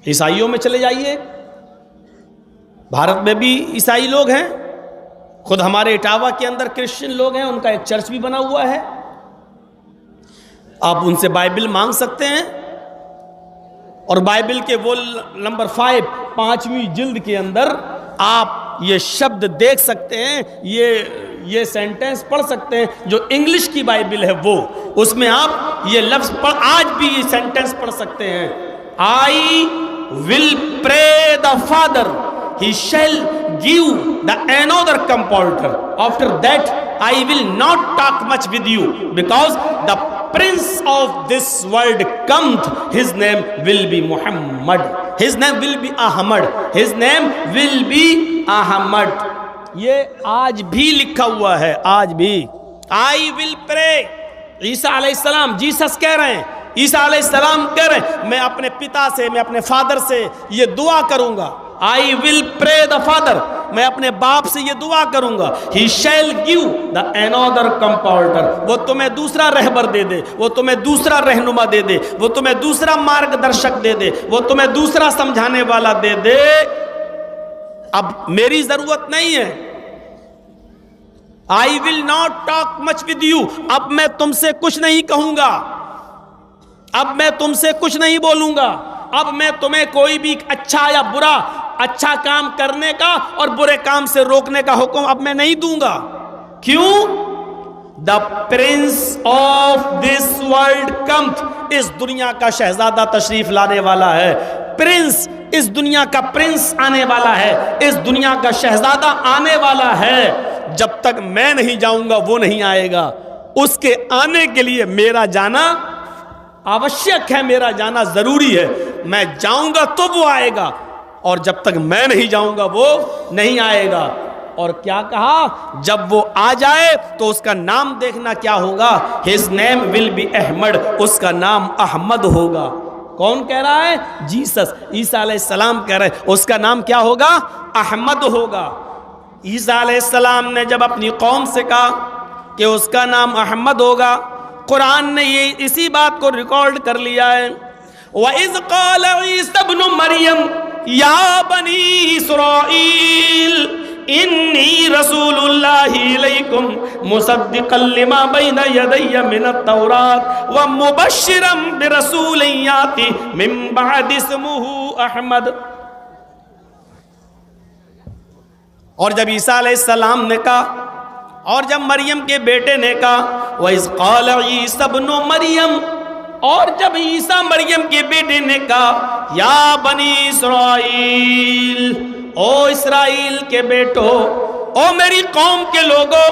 ईसाइयों में चले जाइए, भारत में भी ईसाई लोग हैं, खुद हमारे इटावा के अंदर क्रिश्चियन लोग हैं, उनका एक चर्च भी बना हुआ है। आप उनसे बाइबल मांग सकते हैं और बाइबल के वो नंबर 5 5वीं जिल्द के अंदर आप ये शब्द देख सकते हैं, ये सेंटेंस पढ़ सकते हैं। जो इंग्लिश की बाइबल है वो, उसमें आप ये लफ्ज पढ़, आज भी ये सेंटेंस पढ़ सकते हैं, I will pray the father, he shall give the another comforter, after that I will not talk much with you, because the prince of this world cometh, his name will be Muhammad, his name will be Ahmad, his name will be Ahmad। ये आज भी लिखा हुआ है, आज भी। I will pray, ईसा अलैहिस्सलाम, Jesus कह रहे हैं, ईसा अलैहिस्सलाम कह रहे हैं, मैं अपने पिता से, मैं अपने फादर से ये दुआ करूंगा, I will pray the father, मैं अपने बाप से ये दुआ करूंगा, he shall give the another compounder, वो तुम्हें दूसरा रहबर दे दे, वो तुम्हें दूसरा रहनुमा दे दे, वो तुम्हें दूसरा मार्गदर्शक दे दे, वो तुम्हें दूसरा समझाने वाला दे दे। अब मेरी जरूरत नहीं है, I will not talk much with you, अब मैं तुमसे कुछ नहीं कहूंगा, अब मैं तुमसे कुछ नहीं बोलूंगा, अब मैं तुम्हें कोई भी अच्छा या बुरा, अच्छा काम करने का और बुरे काम से रोकने का हुक्म अब मैं नहीं दूंगा। क्यों? The prince of this world cometh, इस दुनिया का शहजादा तशरीफ लाने वाला है, प्रिंस, इस दुनिया का प्रिंस आने वाला है, इस दुनिया का शहजादा आने वाला है। जब तक मैं नहीं जाऊंगा वो नहीं आएगा, उसके आने के लिए मेरा जाना आवश्यक है, मेरा जाना जरूरी है, मैं जाऊंगा तो वो आएगा, और जब तक मैं नहीं जाऊंगा वो नहीं आएगा। और क्या कहा? जब वो आ जाए तो उसका नाम देखना क्या होगा, his name will be Ahmad, उसका नाम अहमद होगा। कौन कह रहा है? जीसस, ईसा अलैहिस्सलाम कह रहे हैं, उसका नाम क्या होगा? अहमद होगा। ईसा अलैहिस्सलाम ने जब अपनी कौम से कहा कि उसका नाम अहमद होगा, कुरान ने ये इसी बात को रिकॉर्ड कर लिया है। वइज़ क़ाल ईसा इब्नु मरियम या बनी इस्राईल इन्नी रसूलुल्लाहि इलैकुम मुसद्दिक़न लिमा बैना यदैया मिनत तौरात व मुबश्शिरन बिरसूलिन याति मिन बअद इस्मुहु अहमद। और जब ईसा अलैहिस्सलाम ने कहा, और जब मरियम के बेटे ने कहा, वइज़ क़ाल ईसा इब्नु मरियम, और जब ईसा मरियम के बेटे ने कहा, या बनी इस्राईल, ओ इस्राइल के बेटो, ओ मेरी कौम के लोगों,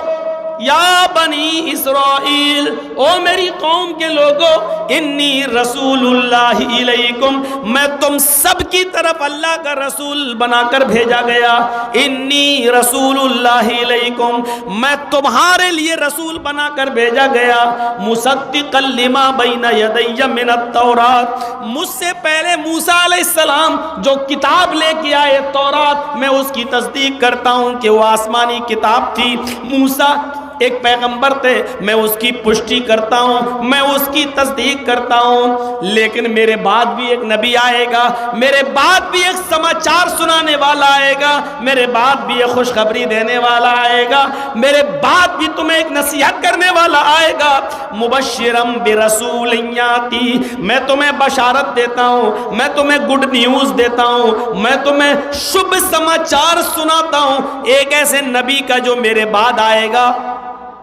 या बनी इस्राईल, ओ मेरी कौम के लोगों, इन्नी रसूलुल्लाहि इलैकुम, मैं तुम सब की तरफ अल्लाह का रसूल बनाकर भेजा गया। इन्नी रसूलुल्लाहि इलैकुम, मैं तुम्हारे लिए रसूल बनाकर भेजा गया। मुसद्दिक़न लिमा बैना यदैया मिनत तौरात, मुझसे पहले मूसा अलैहिस्सलाम जो किताब लेके आए तौरात, मैं उसकी तस्दीक करता हूँ कि वो आसमानी किताब थी। मूसा एक पैगंबर थे, मैं उसकी पुष्टि करता हूँ, मैं उसकी तस्दीक करता हूँ। लेकिन मेरे बाद भी एक नबी आएगा, मेरे बाद भी एक समाचार सुनाने वाला आएगा, मेरे बाद भी एक खुशखबरी देने वाला आएगा, मेरे बाद भी तुम्हें एक नसीहत करने वाला आएगा। मुबश्शिरम बिरसूलिन याती, मैं तुम्हें बशारत देता हूँ, मैं तुम्हें गुड न्यूज देता हूँ, मैं तुम्हें शुभ समाचार सुनाता हूँ एक ऐसे नबी का जो मेरे बाद आएगा।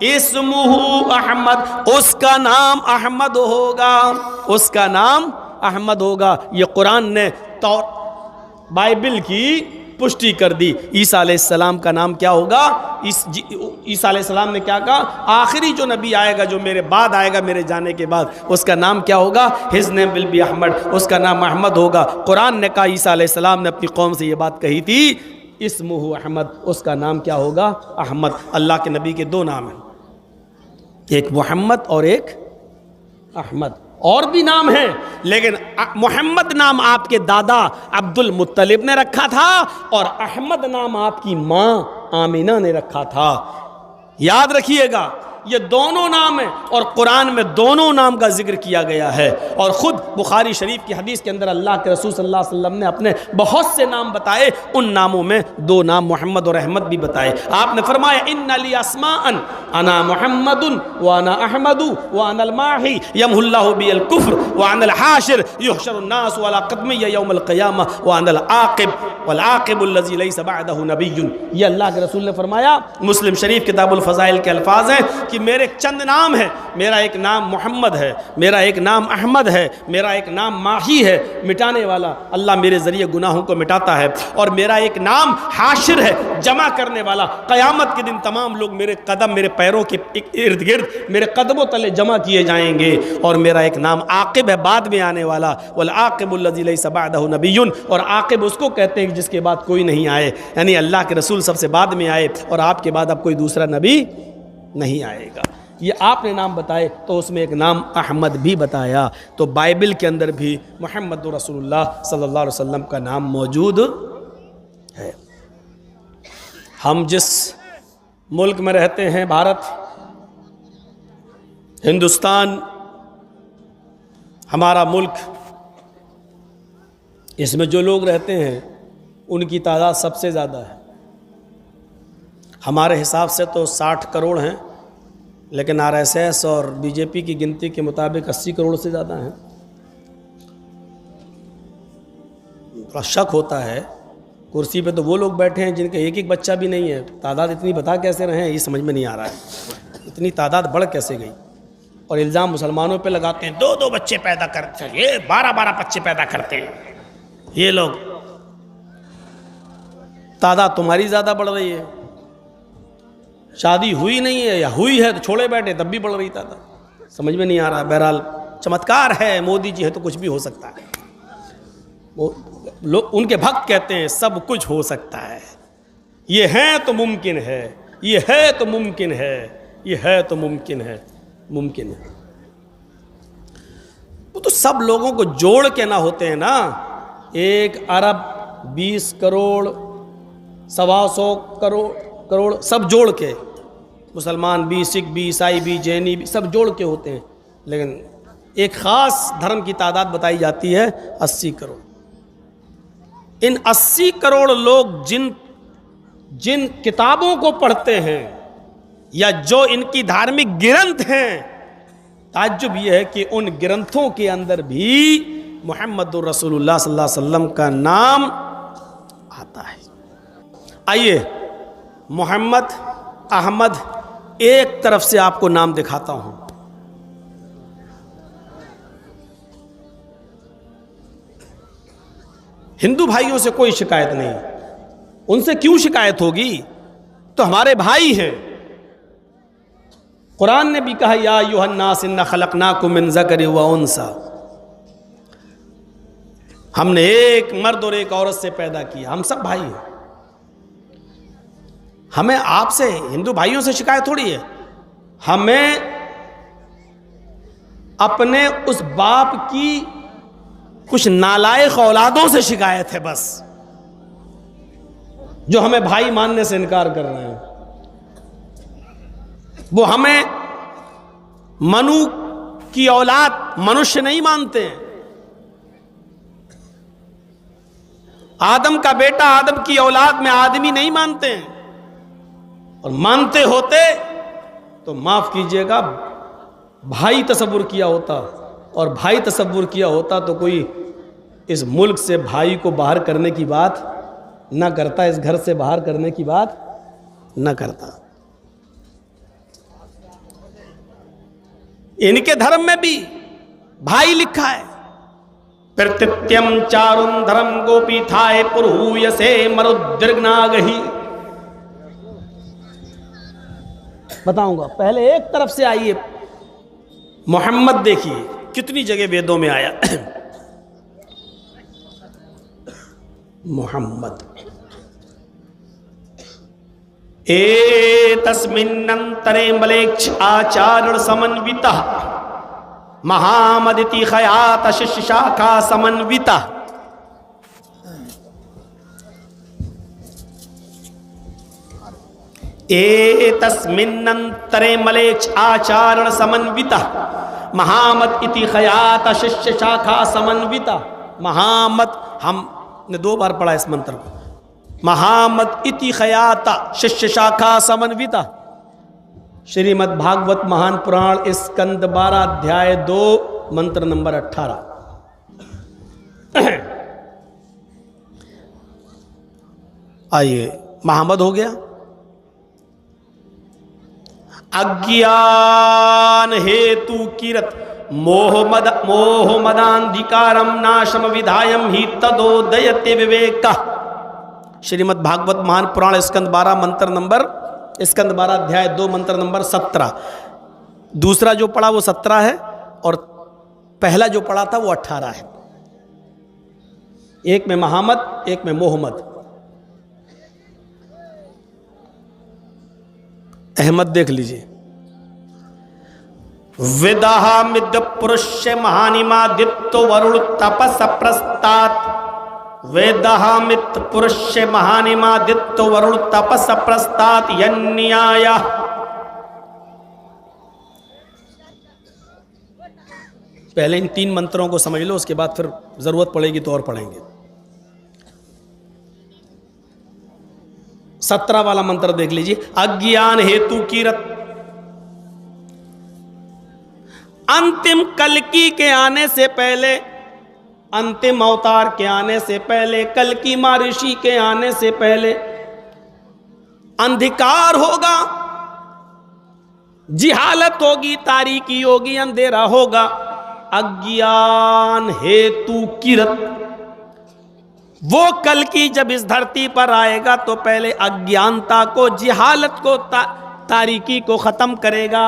इस्मुहु अहमद, उसका नाम अहमद होगा, उसका नाम अहमद होगा। ये कुरान ने तो बाइबल की पुष्टि कर दी। ईसा अलैहिस्सलाम का नाम क्या होगा? ईसा अलैहिस्सलाम ने क्या कहा? आखिरी जो नबी आएगा, जो मेरे बाद आएगा, मेरे जाने के बाद, उसका नाम क्या होगा? His name will be Ahmad, उसका नाम अहमद होगा। कुरान ने कहा, ईसा अलैहिस्सलाम ने अपनी कौम से ये बात कही थी, इस्मुहु अहमद, उसका नाम क्या होगा? अहमद। अल्लाह के नबी के दो नाम हैं, एक मोहम्मद और एक अहमद। और भी नाम है, लेकिन मोहम्मद नाम आपके दादा अब्दुल मुत्तलिब ने रखा था और अहमद नाम आपकी माँ आमिना ने रखा था। याद रखिएगा, ये दोनों नाम है और कुरान में दोनों नाम का जिक्र किया गया है। और ख़ुद बुखारी शरीफ की हदीस के अंदर अल्लाह के रसूल सल्लल्लाहु अलैहि वसल्लम ने अपने बहुत से नाम बताए, उन नामों में दो नाम मोहम्मद और अहमद भी बताए। आपने फरमाया इन्ना ली अस्माअन अना मुहम्मदुन व अना अहमदु व अनल माही यमहुल्लाहु बिल कुफ्र व अनल हाशिर युहशरुन नास अला क़दमैया यौमल क़ियामा व अनल आक़िब वल आक़िबुल लज़ी लैसा बअदहु नबिय्युन। ये अल्लाह के रसूल ने फरमाया। मुस्लिम शरीफ किताबुल फ़ज़ाइल के अल्फाज हैं कि मेरे चंद नाम हैं, मेरा एक नाम मोहम्मद है, मेरा एक नाम अहमद है, मेरा एक नाम माही है, मिटाने वाला, अल्लाह मेरे ज़रिए गुनाहों को मिटाता है, और मेरा एक नाम हाशिर है, जमा करने वाला, क़यामत के दिन तमाम लोग मेरे कदम मेरे पैरों के इर्द गिर्द मेरे कदमों तले जमा किए जाएंगे, और मेरा एक नाम आक़िब है, बाद में आने वाला, वल आक़िबुल लज़ी लैसा बअदहु नबिय्युन, और आक़िब उसको कहते हैं जिसके बाद कोई नहीं आए, यानी अल्लाह के रसूल सबसे बाद में आए और आपके बाद अब कोई दूसरा नबी नहीं आएगा। ये आपने नाम बताए तो उसमें एक नाम अहमद भी बताया। तो बाइबल के अंदर भी मुहम्मद रसूलुल्लाह सल्लल्लाहु अलैहि वसल्लम का नाम मौजूद है। हम जिस मुल्क में रहते हैं, भारत, हिंदुस्तान हमारा मुल्क, इसमें जो लोग रहते हैं उनकी तादाद सबसे ज़्यादा है। हमारे हिसाब से तो 60 करोड़ हैं, लेकिन आरएसएस और बीजेपी की गिनती के मुताबिक 80 करोड़ से ज़्यादा हैं। थोड़ा शक होता है, कुर्सी पे तो वो लोग बैठे हैं जिनका एक एक बच्चा भी नहीं है। तादाद इतनी बता कैसे रहे हैं ये समझ में नहीं आ रहा है, इतनी तादाद बढ़ कैसे गई। और इल्ज़ाम मुसलमानों पे लगाते हैं, 2-2 बच्चे पैदा करते हैं, ये 12-12 बच्चे पैदा करते हैं ये लोग। तादाद तुम्हारी ज़्यादा बढ़ रही है, शादी हुई नहीं है या हुई है तो छोड़े बैठे तब भी बढ़ रही तादाद, समझ में नहीं आ रहा। बहरहाल चमत्कार है, मोदी जी है तो कुछ भी हो सकता है। वो लोग उनके भक्त कहते हैं सब कुछ हो सकता है, ये है तो मुमकिन है, ये है तो मुमकिन है, ये है तो मुमकिन है, मुमकिन है। वो तो सब लोगों को जोड़ के ना होते हैं ना, 1 अरब 20 करोड़ 125 करोड़ सब जोड़ के, मुसलमान भी, सिख भी, ईसाई भी, जैनी भी, सब जोड़ के होते हैं। लेकिन एक ख़ास धर्म की तादाद बताई जाती है 80 करोड़। इन 80 करोड़ लोग जिन किताबों को पढ़ते हैं या जो इनकी धार्मिक ग्रंथ हैं, ताज्जुब यह है कि उन ग्रंथों के अंदर भी मुहम्मदुर रसूलुल्लाह सल्लल्लाहु अलैहि वसल्लम का नाम आता है। आइए मोहम्मद, अहमद, एक तरफ से आपको नाम दिखाता हूं। हिंदू भाइयों से कोई शिकायत नहीं, उनसे क्यों शिकायत होगी, तो हमारे भाई हैं। कुरान ने भी कहा या अय्युहन्नास इन्ना खलक़नाकुम मिन ज़करिन व उन्सा, हमने एक मर्द और एक औरत से पैदा किया, हम सब भाई हैं। हमें आपसे, हिंदू भाइयों से शिकायत थोड़ी है, हमें अपने उस बाप की कुछ नालायक औलादों से शिकायत है बस, जो हमें भाई मानने से इनकार कर रहे हैं। वो हमें मनु की औलाद मनुष्य नहीं मानते हैं। आदम का बेटा आदम की औलाद में आदमी नहीं मानते हैं, और मानते होते तो माफ कीजिएगा भाई तसव्वुर किया होता, और भाई तसव्वुर किया होता तो कोई इस मुल्क से भाई को बाहर करने की बात ना करता, इस घर से बाहर करने की बात ना करता। इनके धर्म में भी भाई लिखा है, प्रत्यत्यम चारुन धर्म गोपी थाए पुरुयसे मरुद्रगनागही। बताऊंगा, पहले एक तरफ से आइए। मोहम्मद देखिए कितनी जगह वेदों में आया मोहम्मद। तस्मिन्नंतरे मलेक्ष आचारण समन्विता महामदिति खयात शिष्य शाखा समन्विता। ए तस्मिन्नंतरे मलेच्छ आचारण समन्विता महामत इति खयात शिष्य शाखा समन्विता। महामत हमने 2 बार पढ़ा इस मंत्र को। महामत इति खयाता शिष्य शाखा समन्विता। श्रीमद् भागवत महान पुराण स्कंद 12 अध्याय 2 मंत्र नंबर 18। आइए, महामद हो गया। अज्ञान हेतु किरत मोह मदांधिकारम नाशम विधायम ही तदोदयते विवेक। श्रीमद् भागवत महान पुराण स्कंद 12 मंत्र नंबर स्कंद 12 अध्याय 2 मंत्र नंबर 17। दूसरा जो पढ़ा वो 17 है और पहला जो पढ़ा था वो 18 है। एक में महामद, एक में मोहम्मद। अहमद देख लीजिए। विदहा मिद पुरुष महानिमादित्य वरुण तपस प्रस्तात। वेदहा मित पुरुष महानिमादित्य वरुण तपस प्रस्तात यन्याय। पहले इन 3 मंत्रों को समझ लो, उसके बाद फिर जरूरत पड़ेगी तो और पढ़ेंगे। 17 वाला मंत्र देख लीजिए। अज्ञान हेतु किरत, अंतिम कल्कि के आने से पहले, अंतिम अवतार के आने से पहले, कल्कि महर्षि के आने से पहले अंधकार होगा, जिहालत होगी, तारीकी होगी, अंधेरा होगा। अज्ञान हेतु किरत, वो कल्कि जब इस धरती पर आएगा तो पहले अज्ञानता को, जिहालत को, तारीकी को खत्म करेगा।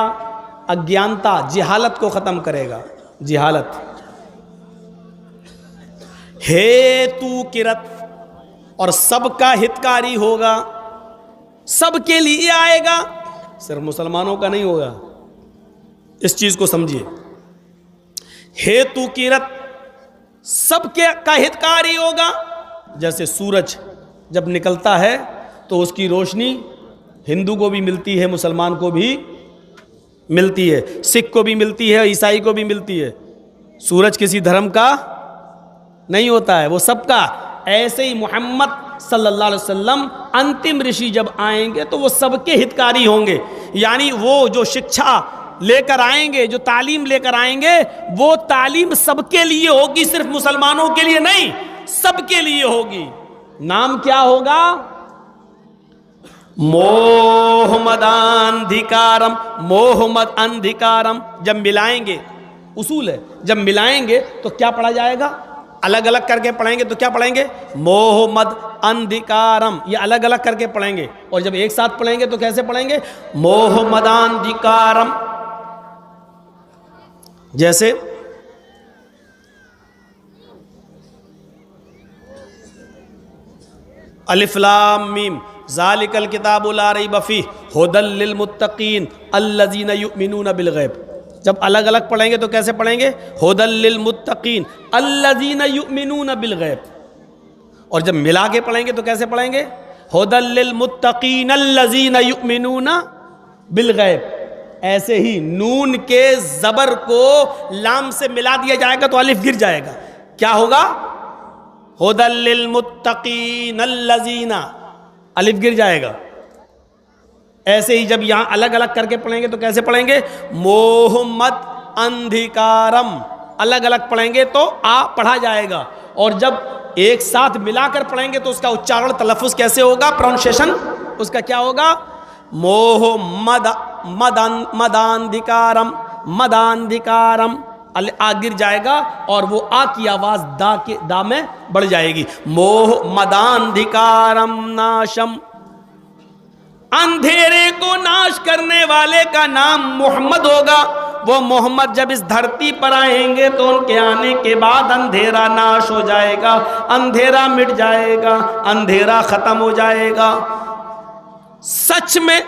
अज्ञानता जिहालत को खत्म करेगा। जिहालत हेतु किरत, और सबका हितकारी होगा, सबके लिए आएगा, सिर्फ मुसलमानों का नहीं होगा। इस चीज को समझिए। हेतु किरत, सबके का हितकारी होगा। जैसे सूरज जब निकलता है तो उसकी रोशनी हिंदू को भी मिलती है, मुसलमान को भी मिलती है, सिख को भी मिलती है, ईसाई को भी मिलती है। सूरज किसी धर्म का नहीं होता है, वो सबका। ऐसे ही मोहम्मद सल्लल्लाहु अलैहि वसल्लम अंतिम ऋषि जब आएंगे तो वो सबके हितकारी होंगे। यानी वो जो शिक्षा लेकर आएंगे, जो तालीम लेकर आएंगे, वो तालीम सबके लिए होगी, सिर्फ मुसलमानों के लिए नहीं, सबके लिए होगी। नाम क्या होगा? मोहमदांधिकारम। मोहम्मद अंधिकारम जब मिलाएंगे, उसूल है, जब मिलाएंगे तो क्या पढ़ा जाएगा? अलग अलग करके पढ़ेंगे तो क्या पढ़ेंगे? मोहम्मद अंधिकारम। ये अलग अलग करके पढ़ेंगे, और जब एक साथ पढ़ेंगे तो कैसे पढ़ेंगे? मोहम्मदांधिकारम। जैसे अलिफ लाम मीम ज़ालिकल किताबु ला रैब फ़ीह हुदल लिल मुत्तकीन अल्लज़ीना युमिनूना बिल गैब। जब अलग अलग पढ़ेंगे तो कैसे पढ़ेंगे? हुदल लिल मुत्तकीन अल्लज़ीना युमिनूना बिल गैब। और जब मिला के पढ़ेंगे तो कैसे पढ़ेंगे? हुदल लिल मुत्तकीन अल्लज़ीना युमिनूना बिल गैब। ऐसे ही नून के ज़बर को लाम से मिला दिया जाएगा तो अलिफ गिर जाएगा। क्या होगा? हुदल लिल मुत्तकीन अल्लज़ीना, अलिफ गिर जाएगा। ऐसे ही जब यहां अलग अलग करके पढ़ेंगे तो कैसे पढ़ेंगे? मोहम्मद अंधिकारम। अलग अलग पढ़ेंगे तो आ पढ़ा जाएगा, और जब एक साथ मिलाकर पढ़ेंगे तो उसका उच्चारण, तलफ़ुज़ कैसे होगा? प्रोनाउंसिएशन उसका क्या होगा? मोहम्मद मदांधिकारम। मदांधिकारम आ गिर जाएगा और वो आ की आवाज दा में बढ़ जाएगी। मोह मदांधिकारम नाशम। अंधेरे को नाश करने वाले का नाम मोहम्मद होगा। वो मोहम्मद जब इस धरती पर आएंगे तो उनके आने के बाद अंधेरा नाश हो जाएगा, अंधेरा मिट जाएगा, अंधेरा खत्म हो जाएगा। सच में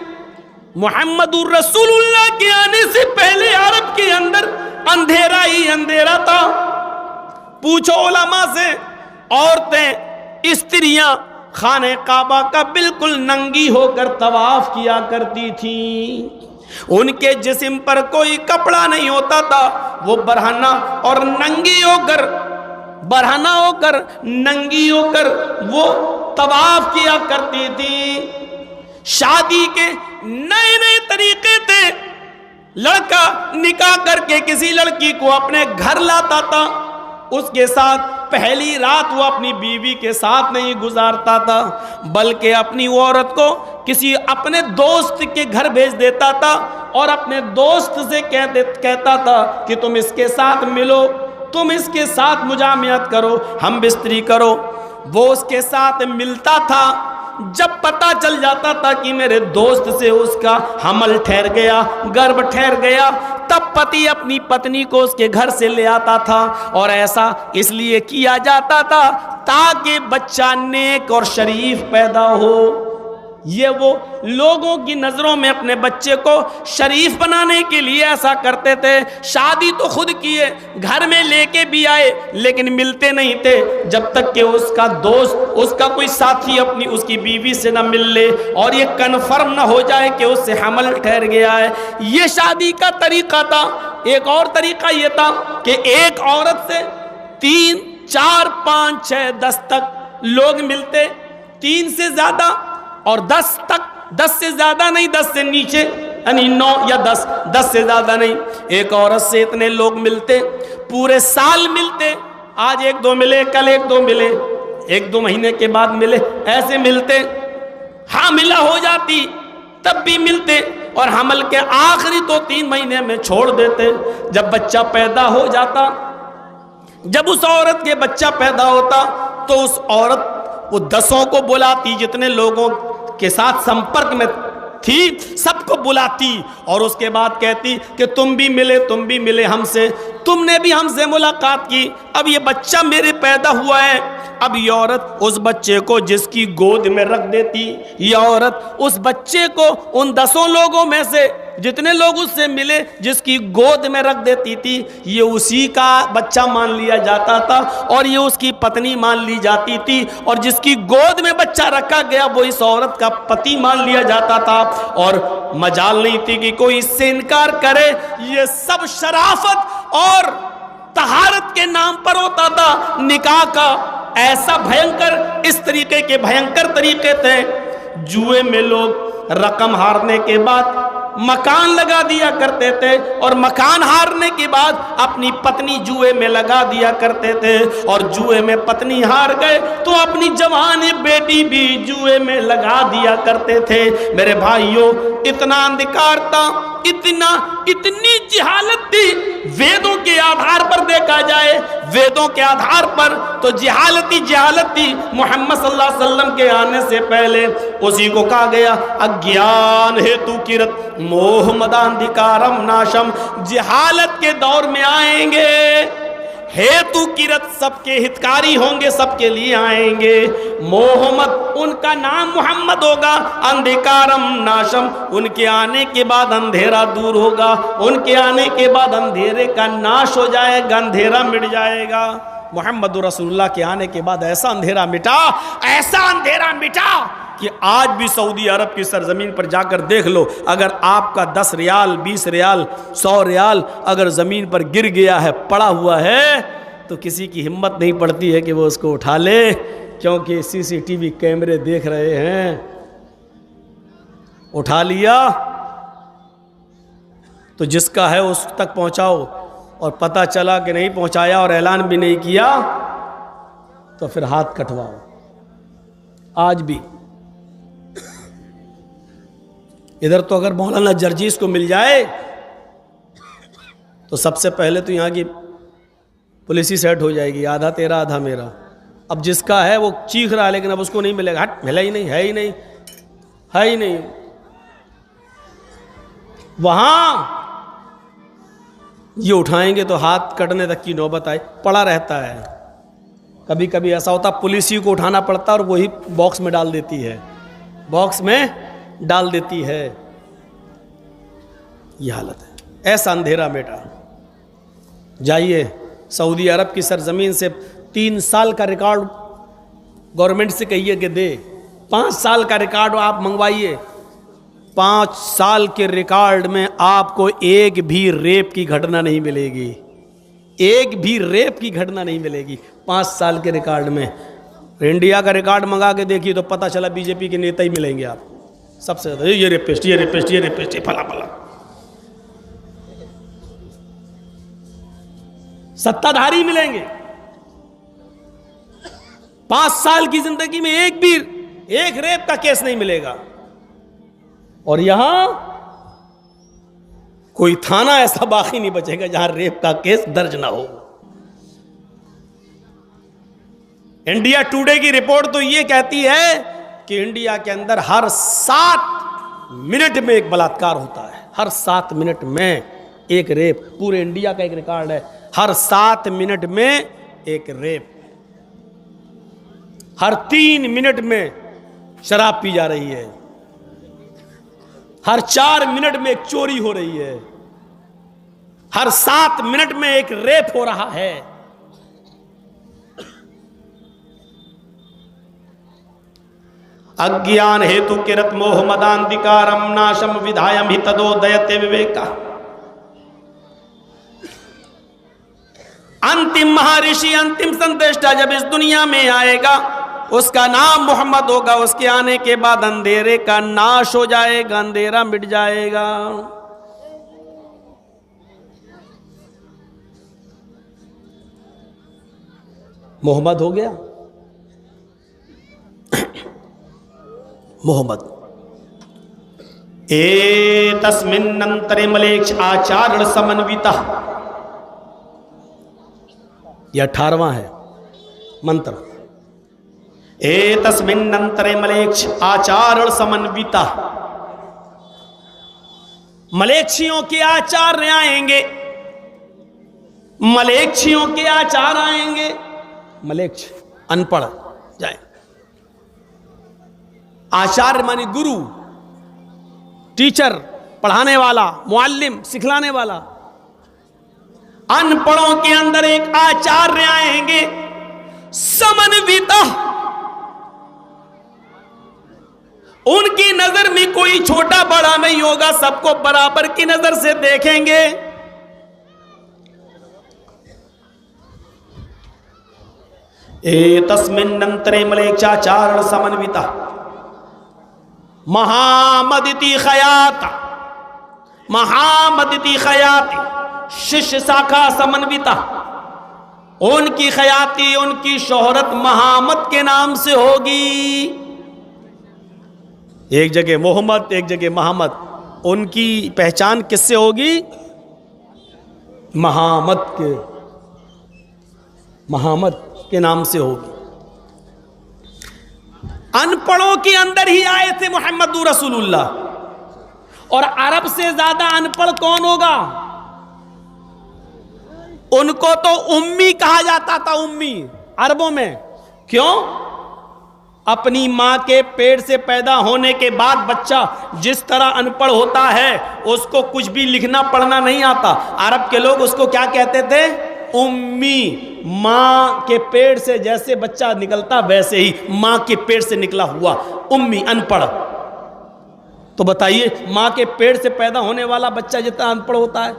मुहम्मदुर रसूलुल्लाह के आने से पहले अरब के अंदर अंधेरा ही अंधेरा था। पूछो उलमा से, औरतें, स्त्रियां, खाने काबा का बिल्कुल नंगी होकर तवाफ किया करती थी। उनके जिस्म पर कोई कपड़ा नहीं होता था, वो बरहना और नंगी होकर, बरहना होकर नंगी होकर वो तवाफ किया करती थी। शादी के नए नए तरीके थे। लड़का निकाह करके किसी लड़की को अपने घर लाता था, उसके साथ पहली रात वो अपनी बीवी के साथ नहीं गुजारता था, बल्कि अपनी वो औरत को किसी अपने दोस्त के घर भेज देता था और अपने दोस्त से कहता था कि तुम इसके साथ मिलो, तुम इसके साथ मुजामियत करो, हम बिस्तरी करो। वो उसके साथ मिलता था। जब पता चल जाता था कि मेरे दोस्त से उसका हमल ठहर गया, गर्भ ठहर गया, तब पति अपनी पत्नी को उसके घर से ले आता था। और ऐसा इसलिए किया जाता था ताकि बच्चा नेक और शरीफ पैदा हो। ये वो लोगों की नज़रों में अपने बच्चे को शरीफ बनाने के लिए ऐसा करते थे। शादी तो खुद किए, घर में लेके भी आए, लेकिन मिलते नहीं थे जब तक कि उसका दोस्त, उसका कोई साथी अपनी उसकी बीवी से ना मिल ले और ये कन्फर्म ना हो जाए कि उससे हमल ठहर गया है। ये शादी का तरीका था। एक और तरीका ये था कि एक औरत से 3, 4, 5, 6, 10 तक लोग मिलते, 3 से ज़्यादा और 10 तक, 10 से ज्यादा नहीं, 10 से नीचे, यानी 9 या 10, 10 से ज्यादा नहीं। एक औरत से इतने लोग मिलते, पूरे साल मिलते। आज 1-2 मिले, कल 1-2 मिले, 1-2 महीने के बाद मिले, ऐसे मिलते। हामिला हो जाती तब भी मिलते और हमल के आखिरी 2-3 महीने में छोड़ देते। जब बच्चा पैदा हो जाता, जब उस औरत के बच्चा पैदा होता तो उस औरत वो 10 को बुलाती, जितने लोगों के साथ संपर्क में थी सबको बुलाती और उसके बाद कहती कि तुम भी मिले हमसे, तुमने भी हमसे मुलाकात की, अब ये बच्चा मेरे पैदा हुआ है। अब ये औरत उस बच्चे को जिसकी गोद में रख देती, ये औरत उस बच्चे को उन 10 लोगों में से जितने लोग उससे मिले जिसकी गोद में रख देती थी, ये उसी का बच्चा मान लिया जाता था और ये उसकी पत्नी मान ली जाती थी। और जिसकी गोद में बच्चा रखा गया वो इस औरत का पति मान लिया जाता था और मजाल नहीं थी कि कोई इससे इनकार करे। ये सब शराफत और तहारत के नाम पर होता था निकाह का। ऐसा भयंकर, इस तरीके के भयंकर तरीके थे। जुए में लोग रकम हारने के बाद मकान लगा दिया करते थे और मकान हारने के बाद अपनी पत्नी जुए में लगा दिया करते थे और जुए में पत्नी हार गए तो अपनी जवान बेटी भी जुए में लगा दिया करते थे। मेरे भाइयों, इतना अंधकार था, इतनी जिहालत थी। वेदों के आधार पर देखा जाए, वेदों के आधार पर तो जिहालत थी। मोहम्मद सल्लल्लाहु अलैहि वसल्लम के आने से पहले उसी को कहा गया, अज्ञान हेतु किरत मोह मदांधिकारम नाशम। जिहालत के दौर में आएंगे, हेतु किरत सबके हितकारी होंगे, सबके लिए आएंगे। मोहम्मद, उनका नाम मोहम्मद होगा। अंधिकारम नाशम, उनके आने के बाद अंधेरा दूर होगा, उनके आने के बाद अंधेरे का नाश हो जाएगा, अंधेरा मिट जाएगा। मोहम्मद रसूलुल्लाह के आने के बाद ऐसा अंधेरा मिटा, ऐसा अंधेरा मिटा कि आज भी सऊदी अरब की सरजमीन पर जाकर देख लो, अगर आपका 10 रियाल, 20 रियाल, 100 रियाल अगर ज़मीन पर गिर गया है, पड़ा हुआ है, तो किसी की हिम्मत नहीं पड़ती है कि वो उसको उठा ले, क्योंकि CCTV कैमरे देख रहे हैं। उठा लिया तो जिसका है उस तक पहुंचाओ, और पता चला कि नहीं पहुंचाया और ऐलान भी नहीं किया तो फिर हाथ कटवाओ। आज भी इधर तो अगर मौलाना जर्जीस को मिल जाए तो सबसे पहले तो यहाँ की पुलिस ही सेट हो जाएगी, आधा तेरा आधा मेरा। अब जिसका है वो चीख रहा है लेकिन अब उसको नहीं मिलेगा। हट, मिला ही नहीं, है ही नहीं, है ही नहीं। वहां ये उठाएंगे तो हाथ कटने तक की नौबत आए, पड़ा रहता है। कभी कभी ऐसा होता पुलिस ही को उठाना पड़ता और वही बॉक्स में डाल देती है, बॉक्स में डाल देती है। ये हालत है, ऐसा अंधेरा बेटा। जाइए सऊदी अरब की सरजमीन से 3 साल का रिकॉर्ड गवर्नमेंट से कहिए कि दे। 5 साल का रिकॉर्ड आप मंगवाइए, 5 साल के रिकॉर्ड में आपको एक भी रेप की घटना नहीं मिलेगी, एक भी रेप की घटना नहीं मिलेगी 5 साल के रिकॉर्ड में। इंडिया का रिकॉर्ड मंगा के देखिए तो पता चला बीजेपी के नेता ही मिलेंगे आप सबसे ज्यादा, ये रेपिस्ट, ये रेपिस्ट, ये रेपिस्ट, ये फला फला। सत्ताधारी मिलेंगे। 5 साल की जिंदगी में एक रेप का केस नहीं मिलेगा। और यहां कोई थाना ऐसा बाकी नहीं बचेगा जहां रेप का केस दर्ज ना हो। इंडिया टुडे की रिपोर्ट तो यह कहती है कि इंडिया के अंदर हर 7 मिनट में एक बलात्कार होता है, हर 7 मिनट में एक रेप। पूरे इंडिया का एक रिकॉर्ड है, हर 7 मिनट में एक रेप, हर 3 मिनट में शराब पी जा रही है, हर 4 मिनट में एक चोरी हो रही है, हर 7 मिनट में एक रेप हो रहा है। अज्ञान हेतु किरत मोह मदांधिकारम नाशम विधायम हि तदोदयते विवेका। अंतिम महर्षि, अंतिम संदेष्टा जब इस दुनिया में आएगा उसका नाम मोहम्मद होगा। उसके आने के बाद अंधेरे का नाश हो जाएगा, अंधेरा मिट जाएगा। मोहम्मद हो गया, मोहम्मद। तस्मिन्नंतरे मलेक्ष आचारण समन्विता, यह 18वां है मंत्र। तस्मिन्नंतरे मलेक्ष आचारण समन्विता, मलेक्षियों के आचार्य आएंगे, मलेक्षियों के आचार आएंगे। मलेक्ष अनपढ़ जाए, आचार्य मानी गुरु, टीचर, पढ़ाने वाला, मुअल्लिम, सिखलाने वाला। अनपढ़ों के अंदर एक आचार्य आएंगे समन्विता, उनकी नजर में कोई छोटा बड़ा नहीं होगा, सबको बराबर की नजर से देखेंगे। तस्मिन्नंतरे मलेक्षाचारण समन्विता महामदिति खयात, महामदिति खयाति शिष्य शाखा समन्विता, उनकी खयाती, उनकी शोहरत महामद के नाम से होगी। एक जगह मोहम्मद, एक जगह मोहम्मद, उनकी पहचान किससे होगी? महामद के नाम से होगी। अनपढ़ों के अंदर ही आए थे मोहम्मद रसूलुल्लाह, और अरब से ज्यादा अनपढ़ कौन होगा? उनको तो उम्मी कहा जाता था, उम्मी अरबों में। क्यों? अपनी मां के पेट से पैदा होने के बाद बच्चा जिस तरह अनपढ़ होता है, उसको कुछ भी लिखना पढ़ना नहीं आता। अरब के लोग उसको क्या कहते थे? उम्मी। मां के पेट से जैसे बच्चा निकलता वैसे ही मां के पेट से निकला हुआ उम्मी, अनपढ़। तो बताइए, मां के पेट से पैदा होने वाला बच्चा जितना अनपढ़ होता है,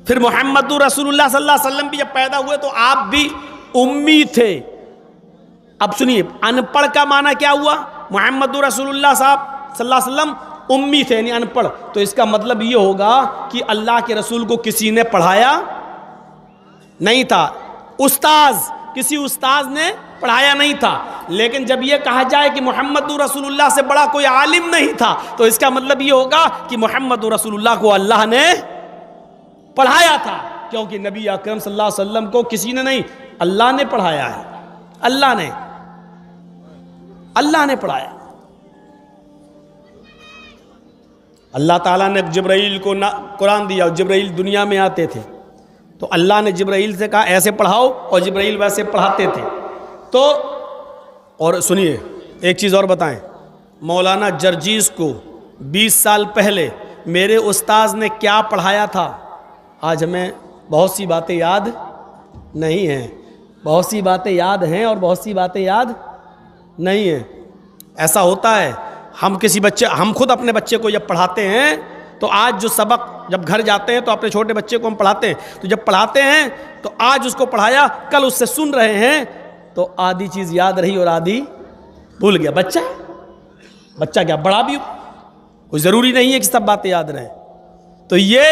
फिर मोहम्मद रसूलुल्लाह सल्लल्लाहु अलैहि वसल्लम भी जब पैदा हुए तो आप भी उम्मी थे। अब सुनिए, अनपढ़ का माना क्या हुआ? मोहम्मद रसूलुल्लाह साहब सल्लल्लाहु अलैहि वसल्लम उम्मी थे, यानी अनपढ़। तो इसका मतलब ये होगा कि अल्लाह के रसूल को किसी ने पढ़ाया नहीं था, किसी उस्ताद ने पढ़ाया नहीं था। लेकिन जब यह कहा जाए कि मोहम्मद रसूलुल्लाह से बड़ा कोई आलिम नहीं था, तो इसका मतलब यह होगा कि मोहम्मद रसूलुल्लाह को अल्लाह ने पढ़ाया था, क्योंकि नबी अकरम सल्लल्लाहु अलैहि वसल्लम को किसी ने नहीं, अल्लाह ने पढ़ाया है। अल्लाह ने पढ़ाया। अल्लाह ताला ने जिब्राइल को कुरान दिया, जिब्राइल दुनिया में आते थे तो अल्लाह ने जिब्राइल से कहा ऐसे पढ़ाओ, और जिब्राइल वैसे पढ़ाते थे। तो और सुनिए एक चीज़ और बताएं, मौलाना जर्जीस को 20 साल पहले मेरे उस्ताद ने क्या पढ़ाया था, आज हमें बहुत सी बातें याद नहीं हैं। बहुत सी बातें याद हैं और बहुत सी बातें याद नहीं है। ऐसा होता है, हम खुद अपने बच्चे को जब पढ़ाते हैं तो आज जो सबक जब घर जाते हैं तो अपने छोटे बच्चे को हम पढ़ाते हैं, तो जब पढ़ाते हैं तो आज उसको पढ़ाया, कल उससे सुन रहे हैं तो आधी चीज़ याद रही और आधी भूल गया। बच्चा क्या बड़ा भी, कोई ज़रूरी नहीं है कि सब बातें याद रहें। तो ये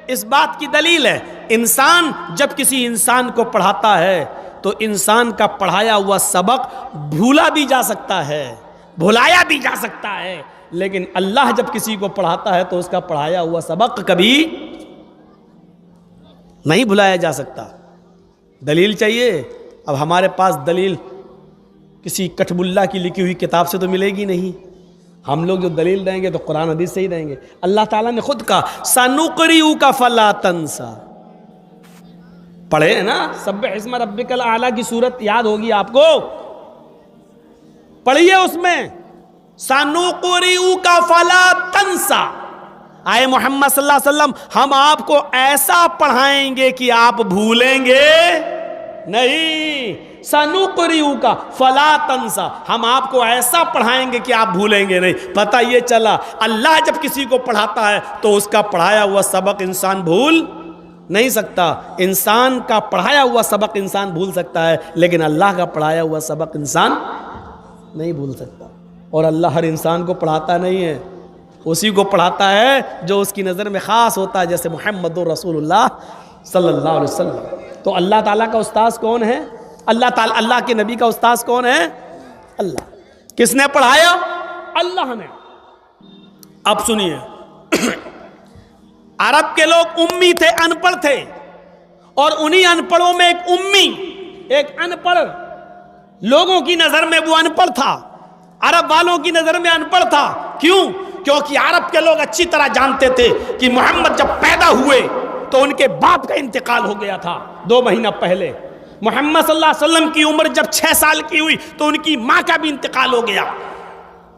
इस बात की दलील है, इंसान जब किसी इंसान को पढ़ाता है तो इंसान का पढ़ाया हुआ सबक भूला भी जा सकता है, भुलाया भी जा सकता है, लेकिन अल्लाह जब किसी को पढ़ाता है तो उसका पढ़ाया हुआ सबक कभी नहीं भुलाया जा सकता। दलील चाहिए, अब हमारे पास दलील किसी कठबुल्ला की लिखी हुई किताब से तो मिलेगी नहीं। हम लोग जो दलील देंगे तो कुरान हदीस से ही देंगे। अल्लाह ताला ने खुद कहा सनुक़रिउ का फला तंसा, पढ़े है ना, सब्बिह इस्म रब्बिकल आला की सूरत याद होगी आपको, पढ़िए उसमें सनुक़रिउ का फला तंसा। आए मोहम्मद सल्लल्लाहु अलैहि वसल्लम, हम आपको ऐसा पढ़ाएंगे कि आप भूलेंगे नहीं। सनुक़रिउ का फला तंसा, हम आपको ऐसा पढ़ाएंगे कि आप भूलेंगे नहीं। पता ये चला, अल्लाह जब किसी को पढ़ाता है तो उसका पढ़ाया हुआ सबक इंसान भूल नहीं सकता। इंसान का पढ़ाया हुआ सबक इंसान भूल सकता है, लेकिन अल्लाह का पढ़ाया हुआ सबक इंसान नहीं भूल सकता। और अल्लाह हर इंसान को पढ़ाता नहीं है, उसी को पढ़ाता है जो उसकी नज़र में ख़ास होता है, जैसे मुहम्मदुर रसूलुल्लाह सल्लल्लाहु अलैहि वसल्लम। तो अल्लाह ताला का उस्ताद कौन है? अल्लाह के नबी का उस्ताद कौन है? अल्लाह। किसने पढ़ाया? अल्लाह ने। अब सुनिए, अरब के लोग उम्मी थे, अनपढ़ थे, और उन्हीं अनपढ़ों में एक उम्मी, एक अनपढ़ लोगों की नजर में वो अनपढ़ था, अरब वालों की नजर में अनपढ़ था। क्यों? क्योंकि अरब के लोग अच्छी तरह जानते थे कि मोहम्मद जब पैदा हुए तो उनके बाप का इंतकाल हो गया था 2 महीना पहले। मोहम्मद सल्लल्लाहु अलैहि वसल्लम की उम्र जब 6 साल की हुई तो उनकी माँ का भी इंतकाल हो गया।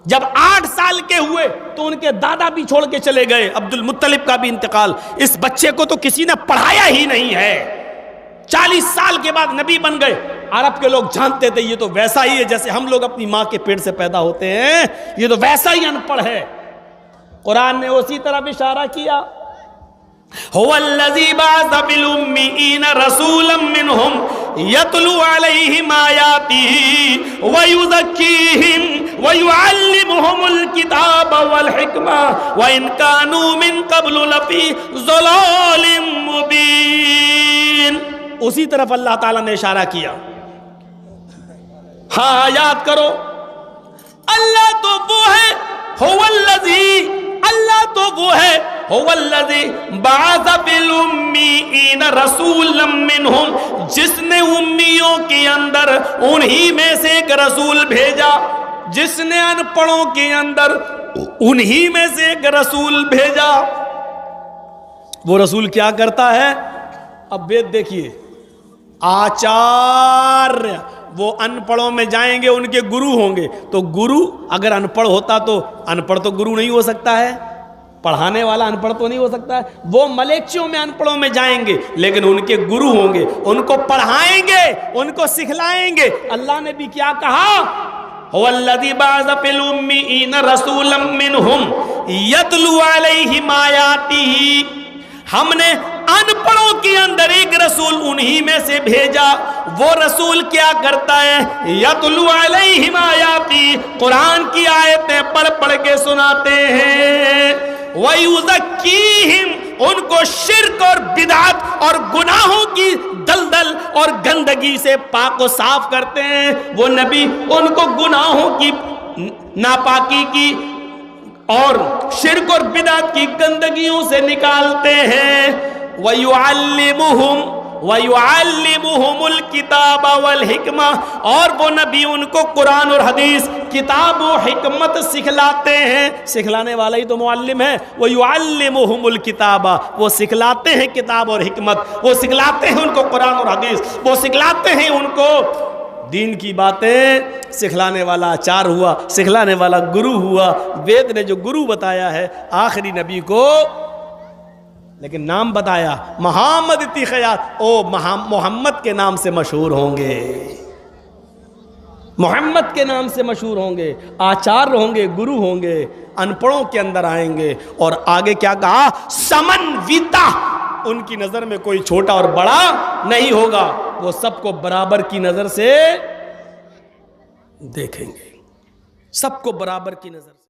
जब 8 साल के हुए तो उनके दादा भी छोड़ के चले गए, अब्दुल मुत्तलिब का भी इंतकाल। इस बच्चे को तो किसी ने पढ़ाया ही नहीं है। 40 साल के बाद नबी बन गए। अरब के लोग जानते थे ये तो वैसा ही है जैसे हम लोग अपनी माँ के पेट से पैदा होते हैं, ये तो वैसा ही अनपढ़ है। कुरान ने उसी तरफ इशारा किया, हुवल्लज़ी बअसा बिल उम्मीयीना रसूलन मिनहुम यतलू अलैहिम आयातिही व युज़क्कीहिम व युअल्लिमुहुमुल किताब वल हिकमा व इन कानू मिन क़ब्लु लफ़ी ज़लालिम मुबीन। उसी तरफ अल्लाह ताला ने इशारा किया। हाँ, याद करो, अल्लाह तो वो है, हुवल्लज़ी, अल्लाह तो वो है, हुवल्लज़ी बअसा बिल उम्मीयीना रसूलन मिनहुम, जिसने उम्मियों के अंदर उन्हीं में से एक रसूल भेजा, जिसने अनपढ़ों के अंदर उन्हीं में से एक रसूल भेजा। वो रसूल क्या करता है? अब वेद देखिए, आचार्य, वो अनपढ़ों में जाएंगे, उनके गुरु होंगे। तो गुरु अगर अनपढ़ होता तो अनपढ़ तो गुरु नहीं हो सकता है, पढ़ाने वाला अनपढ़ तो नहीं हो सकता है। वो मलेच्चियों में अनपढ़ों में जाएंगे, लेकिन उनके गुरु होंगे, उनको पढ़ाएंगे, उनको सिखलाएंगे। अल्लाह ने भी क्या कहा? हुवल्लज़ी बअसा फिल उम्मीयीना रसूलन मिनहुम यतलू अलैहिम आयातिही, हमने अनपढ़ों के अंदर एक रसूल उन्हीं में से भेजा। वो रसूल क्या करता है? यतलू अलैहिम आयाती, कुरान की आयतें पढ़ पढ़ के सुनाते हैं। व युज़क्कीहिम, उनको शिर्क और बिदअत और गुनाहों की दलदल और गंदगी से पाक व साफ करते हैं। वो नबी उनको गुनाहों की, नापाकी की और शिर्क और बिदअत की गंदगियों से निकालते हैं। वयुअल्लिमुहुमुल किताब वल हिकमा, और वो नबी उनको कुरान और हदीस, किताब और हिकमत सिखलाते हैं। सिखलाने वाला ही तो मुअल्लिम है। वयुअल्लिमुहुमुल किताबा, वो सिखलाते हैं किताब और हिकमत, वो सिखलाते हैं उनको कुरान और हदीस, वो सिखलाते हैं उनको दीन की बातें। सिखलाने वाला आचार्य हुआ, सिखलाने वाला गुरु हुआ। वेद ने जो गुरु बताया है आखिरी नबी को लेकिन नाम बताया मोहम्मद तिखयात, ओ मोहम्मद के नाम से मशहूर होंगे, मोहम्मद के नाम से मशहूर होंगे, आचार्य होंगे, गुरु होंगे, अनपढ़ों के अंदर आएंगे। और आगे क्या कहा, समन्विता, उनकी नजर में कोई छोटा और बड़ा नहीं होगा, वो सबको बराबर की नजर से देखेंगे, सबको बराबर की नजर से।